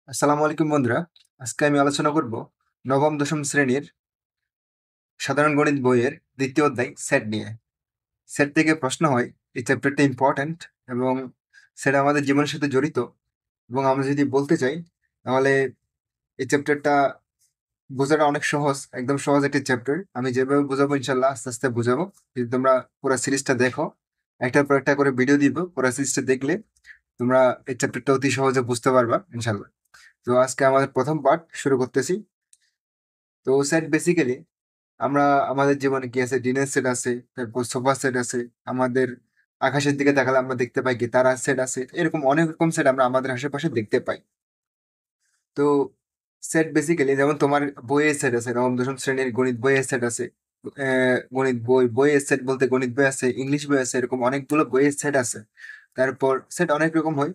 আসসালামু আলাইকুম বন্ধুরা। আজকে আমি আলোচনা করব নবম দশম শ্রেণীর সাধারণ গণিত বইয়ের দ্বিতীয় অধ্যায় সেট নিয়ে। সেট থেকে প্রশ্ন হয়, এই চ্যাপ্টারটা ইম্পর্ট্যান্ট এবং সেটা আমাদের জীবনের সাথে জড়িত। এবং আমরা যদি বলতে চাই তাহলে এই চ্যাপ্টারটা বোঝাটা অনেক সহজ, একদম সহজ একটি চ্যাপ্টার। আমি যেভাবে বোঝাবো ইনশাল্লাহ আস্তে আস্তে বোঝাবো। যদি তোমরা পুরো সিরিজটা দেখো, একটার পর একটা করে ভিডিও দিব, পুরো সিরিজটা দেখলে তোমরা এই চ্যাপ্টারটা অতি সহজে বুঝতে পারবা ইনশাল্লাহ। তো আজকে আমাদের প্রথম পার্ট শুরু করতেছি। তো সেট বেসিক্যালি আমরা আমাদের জীবনে কি আছে, দিনের সেট আছে, তারপর সোফা সেট আছে, আমাদের আকাশের দিকে তাকালে আমরা দেখতে পাই কি তারা সেট আছে, এরকম অনেক রকম সেট আমরা আমাদের আশেপাশে দেখতে পাই। তো সেট বেসিক্যালি যেমন তোমার বইয়ের সেট আছে, নবম দশম শ্রেণীর গণিত বইয়ের সেট আছে। গণিত বইয়ের সেট বলতে গণিত বই আছে, ইংলিশ বই আছে, এরকম অনেকগুলো বইয়ের সেট আছে। তারপর সেট অনেক রকম হয়।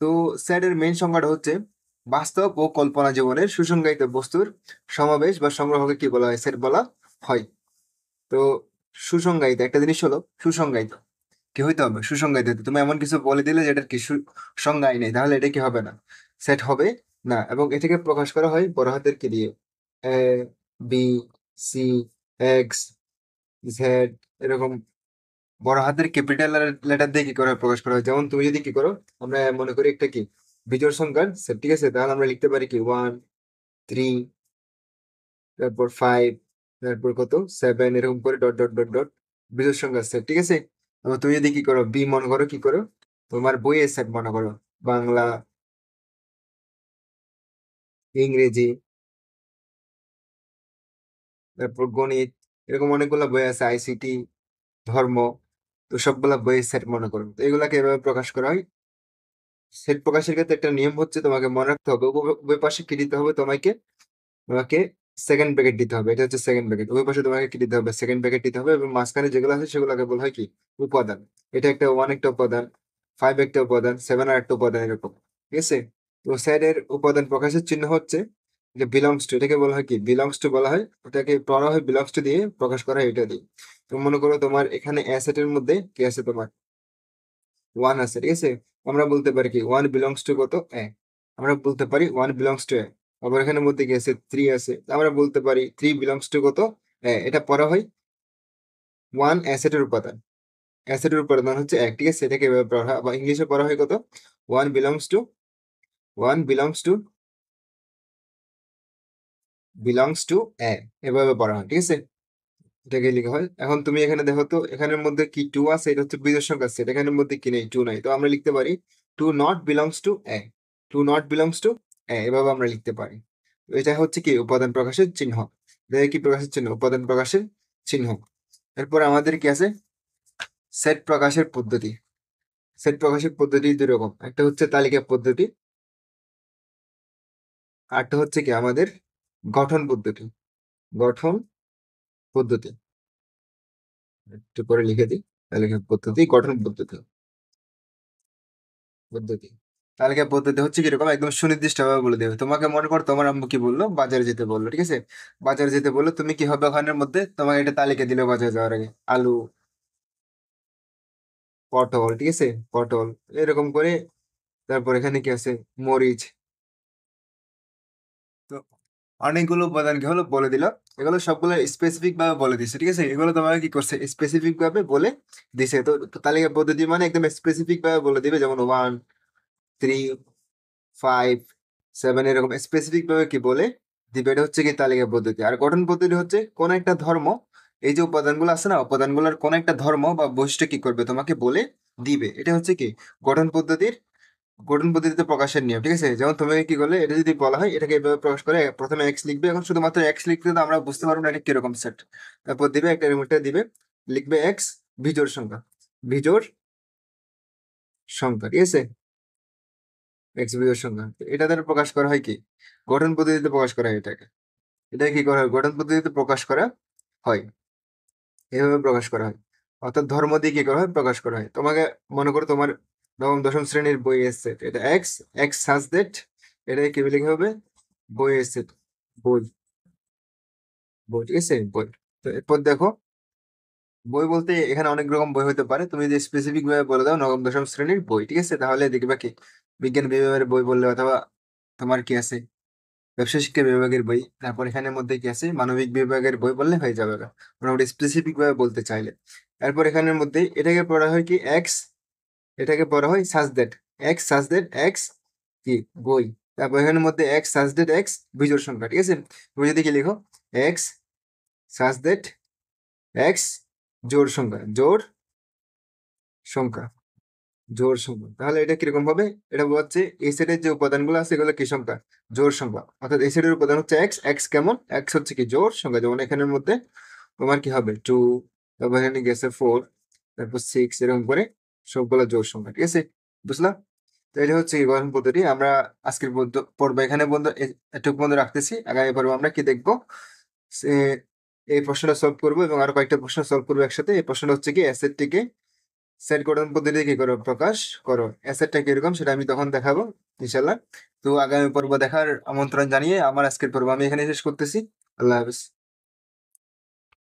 তো সেটের মেইন সংজ্ঞাটা হচ্ছে বাস্তব ও কল্পনা জীবনের সুসংজ্ঞায়িত বস্তুর সমাবেশ বা সংগ্রহকে কি বলা হয়, সেট বলা হয়। তো সুসংজ্ঞায়িত একটা জিনিস হলো সুসংজ্ঞায়িত, কি হইতে হবে সুসংজ্ঞায়িত হইতে। তুমি এমন কিছু বলে দিলে যেটার কি সংজ্ঞাই নেই, তাহলে এটা কি হবে না, সেট হবে না। এবং এটাকে প্রকাশ করা হয় বড় হাতের কি দিয়ে, A B C x Z, এরকম বড় হাতের ক্যাপিটাল লেটার দিয়ে কি করে প্রকাশ করা হয়। যেমন তুমি যদি কি করো, আমরা মনে করি একটা কি বিজোড় সংখ্যার সেট, ঠিক আছে, তাহলে আমরা লিখতে পারি কি 1 3, তারপর 5, তারপর কত 7, এরকম করে ডট ডট ডট ডট বিজোড় সংখ্যার সেট, ঠিক আছে। এবার তুমি যদি কি করো, বি মনে করো কি করো, তোমার বইয়ের সেট মনে করো, বাংলা, ইংরেজি, তারপর গণিত, এরকম অনেকগুলো বই আছে, আইসিটি, ধর্ম। তো সবগুলা বইয়ের সেট মনে করো। তো এগুলাকে এভাবে প্রকাশ করা হয়। সেট প্রকাশের ক্ষেত্রে একটা নিয়ম হচ্ছে, তোমাকে মনে রাখতে হবে উভয় পাশে কি দিতে হবে, তোমাকে তোমাকে সেকেন্ড ব্র্যাকেট দিতে হবে। এটা হচ্ছে সেকেন্ড ব্র্যাকেট। ওই পাশে তোমাকে কি দিতে হবে, সেকেন্ড ব্র্যাকেট দিতে হবে। এবং মাঝখানে যেগুলো আছে সেগুলোকে বলা হয় কি উপাদান। এটা একটা 1 একটা উপাদান, 5 একটা উপাদান, 7 আর একটা উপাদান, এরকম, ঠিক আছে। তো সেট এর উপাদান প্রকাশের চিহ্ন হচ্ছে যে বিলংস টু, এটাকে বলা হয় কি বিলংস টু বলা হয়। ওটাকে পড়া হয় বিলংস টু দিয়ে, প্রকাশ করা হয় এটা দিয়ে। তো মনে করো তোমার এখানে অ্যাসেটের মধ্যে কি আছে, তোমার 1 আছে, ঠিক আছে। আমরা বলতে পারি কি 1 বিলংস টু কত, এ। আমরা বলতে পারি 1 বিলংস টু এ। আবার এখানে মধ্যে কি আছে, 3 আছে, আমরা বলতে পারি 3 বিলংস টু কত, এ। এটা পড়া হয় 1 অ্যাসেটের উপাদান। অ্যাসেটের উপাদান হচ্ছে এক, ঠিক আছে। এটাকে এভাবে পড়া হয়। আবার ইংলিশে পড়া হয় কত, 1 belongs to, 1 belongs to A, এভাবে পড়া হয়, ঠিক আছে। এটাকে লিখা হয়। এখন তুমি এখানে দেখো তো, এখানের মধ্যে কি 2 আছে, এটা হচ্ছে বিজোড় সংখ্যা সেট, এখানের মধ্যে কি নেই, 2 নাই। তো আমরা লিখতে পারি 2 not belongs to A, 2 not belongs to A, এভাবে আমরা লিখতে পারি। তো এটা হচ্ছে কি উপাদান প্রকাশের চিহ্ন। এটা কি প্রকাশের চিহ্ন, উপাদান প্রকাশের চিহ্ন। এরপর আমাদের কি আছে, সেট প্রকাশের পদ্ধতি। সেট প্রকাশের পদ্ধতি দুই রকম, একটা হচ্ছে তালিকা পদ্ধতি, আরটা হচ্ছে কি আমাদের গঠন পদ্ধতি। গঠন পদ্ধতি একটু করে লিখে দিই, তালিকা পদ্ধতি, গঠন পদ্ধতি। পদ্ধতি, তালিকা পদ্ধতি হচ্ছে কিরকম, একদম সুনির্দিষ্ট ভাবে বলে দেবে। তোমাকে মনে করো তোমার আম্মু কি বললো, বাজারে যেতে বললো, ঠিক আছে। বাজারে যেতে বললো, তুমি কি হবে ওখানের মধ্যে, তোমাকে একটা তালিকা দিলো বাজারে যাওয়ার আগে, আলু, পটল, ঠিক আছে, পটল, এরকম করে। তারপর এখানে কি আছে, মরিচ। তো অনেকগুলো উপাদান কি হলো বলে দিল। এগুলো সবগুলো স্পেসিফিক ভাবে বলে দিছে, ঠিক আছে। এগুলো তোমাকে কি করছে, স্পেসিফিক ভাবে বলে দিছে। তো তালিকা পদ্ধতি মানে একদম স্পেসিফিক ভাবে বলে দিবে, যেমন 1 3 5 7, এরকম স্পেসিফিক ভাবে কি বলে দিবে। এটা হচ্ছে কি তালিকা পদ্ধতি। আর গঠন পদ্ধতি হচ্ছে কোন একটা ধর্ম, এই যে উপাদানগুলো আছে না, উপাদানগুলোর কোন একটা ধর্ম বা বৈশিষ্ট্য কি করবে, তোমাকে বলে দিবে। এটা হচ্ছে কি গঠন পদ্ধতির, গঠন পদ্ধতিতে প্রকাশের নিয়ম, ঠিক আছে। যেমন তুমি কি করলে, এটা যদি বলা হয় এটাকে এভাবে প্রকাশ করে, প্রথমে এক্স লিখবে। এখন শুধুমাত্র এক্স লিখতে তো আমরা বুঝতে পারবো না এটা কিরকম সেট। তারপর দিবে একটা রিমোটে দিবে, লিখবে এক্স বিজোড় সংখ্যা, বিজোড় সংখ্যা, ঠিক আছে, এক্স বিজোড় সংখ্যা। তো এটা দ্বারা প্রকাশ করা হয় কি গঠন পদ্ধতিতে প্রকাশ করা হয় এটাকে। এটা কি করা হয়, গঠন পদ্ধতিতে প্রকাশ করা হয়, এভাবে প্রকাশ করা হয়। অর্থাৎ ধর্ম দিয়ে কি করা হয়, প্রকাশ করা হয়। তোমাকে মনে করো তোমার নবম দশম শ্রেণীর বই এসছে, এটা এক্স, এক্স সাজ দ্যাট, এটা কি লিখে হবে, বই এসছে, বই, বই, ঠিক আছে, বই। তো এরপর দেখো, বই বলতে এখানে অনেক রকম বই হতে পারে। তুমি যদি স্পেসিফিক ভাবে বলে দাও নবম দশম শ্রেণীর বই, ঠিক আছে, তাহলে দেখবে কি বিজ্ঞান বিভাগের বই বললে, অথবা তোমার কি আছে ব্যবসা শিক্ষা বিভাগের বই, তারপর এখানের মধ্যে কি আছে মানবিক বিভাগের বই বললে হয়ে যাবে মোটামুটি স্পেসিফিক ভাবে বলতে চাইলে। তারপর এখানের মধ্যে এটাকে পড়া হয় কি এক্স, এটাকে পড়া হয় সাজদেট, এক্স সাজদেট এক্স কি বই। তারপর এখানের মধ্যে এক্স সাজদেট এক্স বিজোড় সংখ্যা, ঠিক আছে। তুমি যদি কি লিখো এক্স সাজদেট এক্স জোড় সংখ্যা, জোড় সংখ্যা, জোড় সংখ্যা, তাহলে এটা কিরকম হবে? এটা হচ্ছে এই সেটের যে উপাদানগুলো আছে এগুলো কি সংখ্যা? জোড় সংখ্যা। অর্থাৎ এই সেটের উপাদান হচ্ছে এক্স, এক্স কেমন? এক্স হচ্ছে কি জোড় সংখ্যা, যেমন এখানের মধ্যে তোমার কি হবে 2, তারপর এখানে গেছে 4, তারপর 6, এরকম করে সবগুলো জোড় সংখ্যা, ঠিক আছে। বুঝলাম? তো এটা হচ্ছে কি গঠন পদ্ধতি। আমরা আজকের পর্ব এখানে বন্ধ এটুকু বন্ধ রাখতেছি। আগামী পর্ব আমরা কি দেখবো? সে- এই প্রশ্নটা সলভ করবো এবং আরো কয়েকটা প্রশ্ন সলভ করবো একসাথে। এই প্রশ্নটা হচ্ছে কি অ্যাসেটটিকে সেট গঠন পদ্ধতি কি করো প্রকাশ করো, অ্যাসেটটা কিরকম সেটা আমি তখন দেখাবো ইনশাল্লাহ। তো আগামী পর্ব দেখার আমন্ত্রণ জানিয়ে আমার আজকের পর্ব আমি এখানে শেষ করতেছি। আল্লাহ হাফেজ।